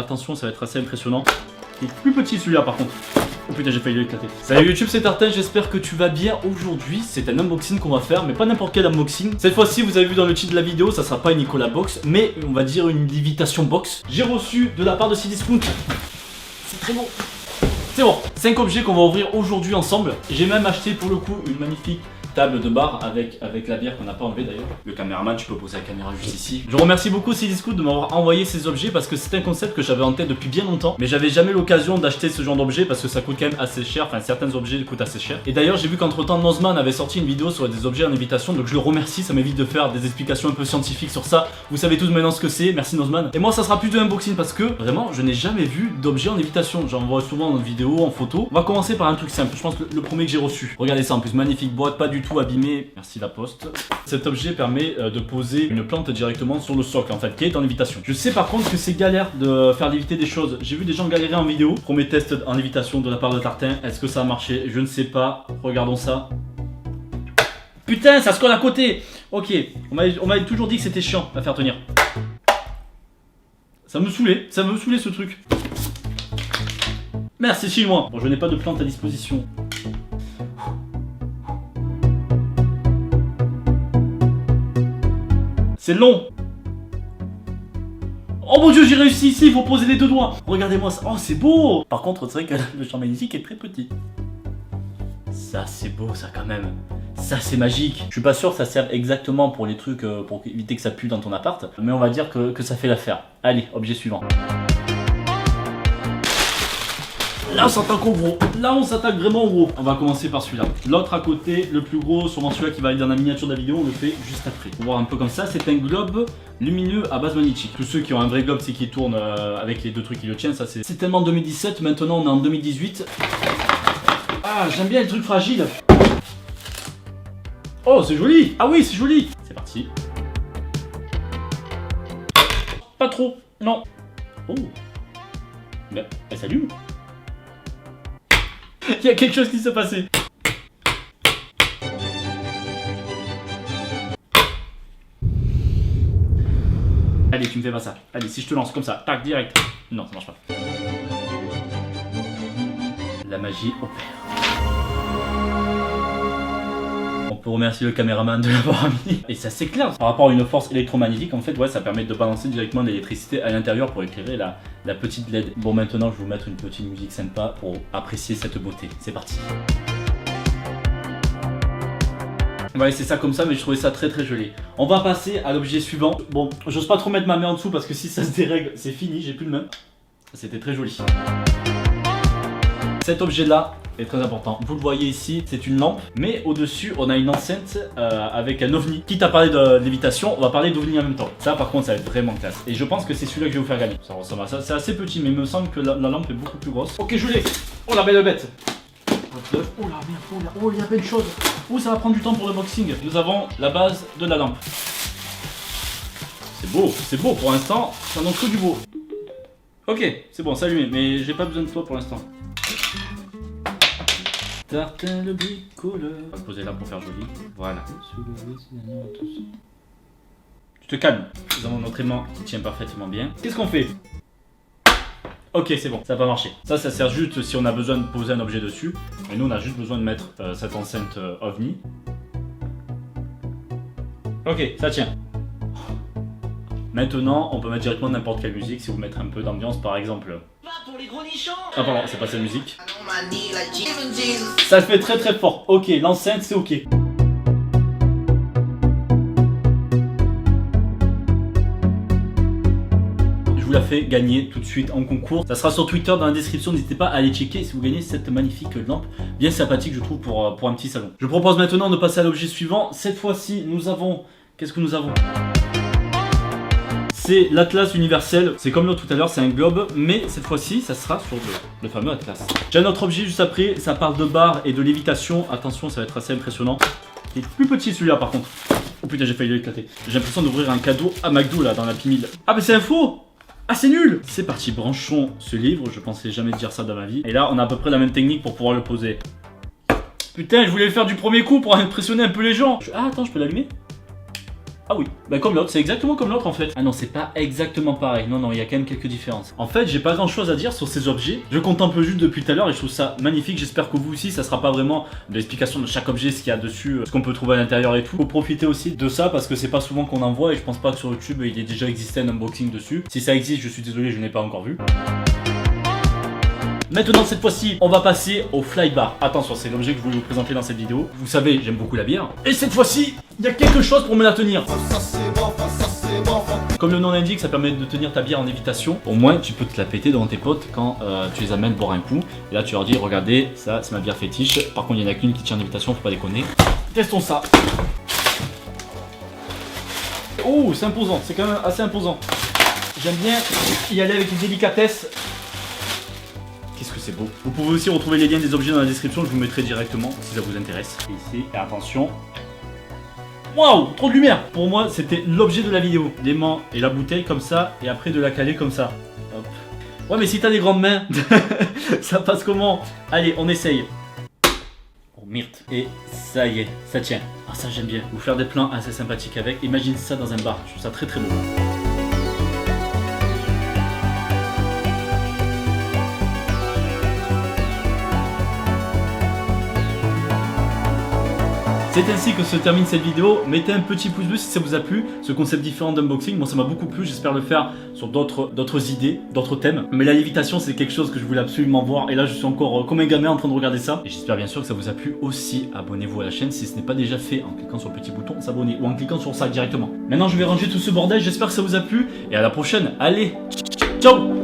Attention, ça va être assez impressionnant. Il est plus petit celui-là par contre. Oh putain, j'ai failli l'éclater. Salut YouTube, c'est Tartin, j'espère que tu vas bien. Aujourd'hui, c'est un unboxing qu'on va faire, mais pas n'importe quel unboxing. Cette fois-ci, vous avez vu dans le titre de la vidéo, ça sera pas une Nicolas Box, mais on va dire une Lévitation Box. J'ai reçu de la part de Cdiscount. C'est très bon. C'est bon, 5 objets qu'on va ouvrir aujourd'hui ensemble. J'ai même acheté pour le coup une magnifique table de bar avec la bière qu'on n'a pas enlevée d'ailleurs. Le caméraman, tu peux poser la caméra juste ici. Je remercie beaucoup Cdiscount de m'avoir envoyé ces objets parce que c'est un concept que j'avais en tête depuis bien longtemps, mais j'avais jamais l'occasion d'acheter ce genre d'objets parce que ça coûte quand même assez cher. Enfin, certains objets coûtent assez cher. Et d'ailleurs, j'ai vu qu'entre temps Nozman avait sorti une vidéo sur des objets en invitation, donc je le remercie. Ça m'évite de faire des explications un peu scientifiques sur ça. Vous savez tous maintenant ce que c'est. Merci Nozman. Et moi, ça sera plus de unboxing parce que vraiment, je n'ai jamais vu d'objet en invitation. J'en vois souvent en vidéo, en photo. On va commencer par un truc simple. Je pense que le premier que j'ai reçu. Regardez ça en plus, magnifique boîte, pas du tout abîmée. Merci la poste. Cet objet permet de poser une plante directement sur le socle en fait, qui est en lévitation. Je sais par contre que c'est galère de faire léviter des choses. J'ai vu des gens galérer en vidéo. Premier test en lévitation de la part de Tartin. Est-ce que ça a marché? Je ne sais pas. Regardons ça. Putain, ça se colle à côté. Ok, on m'avait toujours dit que c'était chiant à faire tenir. Ça me saoulait ce truc. Merde, c'est chinois. Bon, je n'ai pas de plante à disposition. C'est long. Oh mon dieu, j'ai réussi ici, il faut poser les deux doigts. Regardez-moi ça. Oh, c'est beau. Par contre, c'est vrai que le champ magnétique est très petit. Ça, c'est beau, ça quand même. Ça, c'est magique. Je suis pas sûr que ça serve exactement pour les trucs, pour éviter que ça pue dans ton appart. Mais on va dire que ça fait l'affaire. Allez, objet suivant. Là on s'attaque au gros, là on s'attaque vraiment au gros. On va commencer par celui-là. L'autre à côté, le plus gros, sûrement celui-là qui va aller dans la miniature de la vidéo, on le fait juste après. Pour voir un peu comme ça, c'est un globe lumineux à base magnétique. Tous ceux qui ont un vrai globe, c'est qui tourne avec les deux trucs qui le tiennent, ça c'est tellement 2017, maintenant on est en 2018. Ah, j'aime bien les trucs fragiles. Oh, c'est joli. Ah oui, c'est joli. C'est parti. Pas trop, non. Oh. Ben, elle s'allume. Il y a quelque chose qui s'est passé. Allez, tu me fais pas ça. Allez, si je te lance comme ça, tac, direct. Non, ça marche pas. La magie opère. On peut remercier le caméraman de l'avoir mis. Et ça s'éclaire. Par rapport à une force électromagnétique, en fait, ouais, ça permet de balancer directement de l'électricité à l'intérieur pour éclairer la petite LED. Bon, maintenant, je vais vous mettre une petite musique sympa pour apprécier cette beauté. C'est parti. On va laisser ça comme ça, mais je trouvais ça très très joli. On va passer à l'objet suivant. Bon, j'ose pas trop mettre ma main en dessous parce que si ça se dérègle, c'est fini, j'ai plus de main. C'était très joli. Cet objet-là est très important. Vous le voyez ici, c'est une lampe, mais au-dessus, on a une enceinte avec un ovni. Quitte à parler de lévitation, on va parler d'ovni en même temps. Ça, par contre, ça va être vraiment classe. Et je pense que c'est celui-là que je vais vous faire gagner. Ça ressemble à ça. C'est assez petit, mais il me semble que la lampe est beaucoup plus grosse. Ok, je l'ai. Oh la belle bête. Oh la merde, oh il y a plein de choses. Oh, ça va prendre du temps pour le boxing. Nous avons la base de la lampe. C'est beau pour l'instant. Ça n'en que du beau. Ok, c'est bon, c'est allumé, mais j'ai pas besoin de toi pour l'instant. Tartin le bricoleur. On va le poser là pour faire joli. Voilà. Tu te calmes. Nous avons notre aimant qui tient parfaitement bien. Qu'est-ce qu'on fait? Ok, c'est bon, ça va pas marcher. Ça sert juste si on a besoin de poser un objet dessus. Et nous, on a juste besoin de mettre cette enceinte ovni. Ok, ça tient. Maintenant, on peut mettre directement n'importe quelle musique si vous mettez un peu d'ambiance, par exemple. Pour les gros nichons. Ah pardon, c'est pas cette musique. Ça fait très très fort. Ok, l'enceinte c'est ok. Je vous la fais gagner tout de suite en concours. Ça sera sur Twitter dans la description. N'hésitez pas à aller checker si vous gagnez cette magnifique lampe. Bien sympathique je trouve pour un petit salon. Je propose maintenant de passer à l'objet suivant. Cette fois-ci, nous avons... Qu'est-ce que nous avons ? C'est l'Atlas universel, c'est comme l'autre tout à l'heure, c'est un globe, mais cette fois-ci, ça sera sur le fameux Atlas. J'ai un autre objet juste après, ça parle de barre et de lévitation. Attention, ça va être assez impressionnant. Il est plus petit celui-là par contre. Oh putain, j'ai failli l'éclater. J'ai l'impression d'ouvrir un cadeau à McDo là, dans la P1000. Ah mais c'est un faux! Ah c'est nul! C'est parti, branchons ce livre, je pensais jamais dire ça dans ma vie. Et là, on a à peu près la même technique pour pouvoir le poser. Putain, je voulais le faire du premier coup pour impressionner un peu les gens. Ah attends, je peux l'allumer? Ah oui, bah comme l'autre, c'est exactement comme l'autre en fait. Ah non, c'est pas exactement pareil. Non, non, il y a quand même quelques différences. En fait, j'ai pas grand chose à dire sur ces objets. Je contemple juste depuis tout à l'heure et je trouve ça magnifique. J'espère que vous aussi, ça sera pas vraiment de l'explication de chaque objet, ce qu'il y a dessus, ce qu'on peut trouver à l'intérieur et tout. Faut profiter aussi de ça parce que c'est pas souvent qu'on en voit et je pense pas que sur YouTube il y ait déjà existé un unboxing dessus. Si ça existe, je suis désolé, je n'ai pas encore vu. Maintenant, cette fois-ci, on va passer au fly bar. Attention, c'est l'objet que je voulais vous présenter dans cette vidéo. Vous savez, j'aime beaucoup la bière. Et cette fois-ci, il y a quelque chose pour me la tenir. Comme le nom l'indique, ça permet de tenir ta bière en lévitation. Au moins, tu peux te la péter devant tes potes quand tu les amènes boire un coup. Et là, tu leur dis, regardez, ça, c'est ma bière fétiche. Par contre, il n'y en a qu'une qui tient en lévitation, faut pas déconner. Testons ça. Oh, c'est imposant, c'est quand même assez imposant. J'aime bien y aller avec une délicatesse. Qu'est-ce que c'est beau. Vous pouvez aussi retrouver les liens des objets dans la description, je vous mettrai directement si ça vous intéresse. Et ici, et attention. Waouh, trop de lumière. Pour moi, c'était l'objet de la vidéo. L'aimant et la bouteille comme ça, et après de la caler comme ça. Hop. Ouais, mais si t'as des grandes mains, ça passe comment? Allez, on essaye. Oh, myrte. Et ça y est, ça tient. Ah, ça j'aime bien. Vous faire des plans assez sympathiques avec. Imagine ça dans un bar, je trouve ça très très beau. C'est ainsi que se termine cette vidéo. Mettez un petit pouce bleu si ça vous a plu. Ce concept différent d'unboxing, moi ça m'a beaucoup plu. J'espère le faire sur d'autres idées, d'autres thèmes. Mais la lévitation, c'est quelque chose que je voulais absolument voir. Et là, je suis encore comme un gamin en train de regarder ça. Et j'espère bien sûr que ça vous a plu aussi. Abonnez-vous à la chaîne si ce n'est pas déjà fait en cliquant sur le petit bouton s'abonner ou en cliquant sur ça directement. Maintenant, je vais ranger tout ce bordel. J'espère que ça vous a plu. Et à la prochaine. Allez, ciao!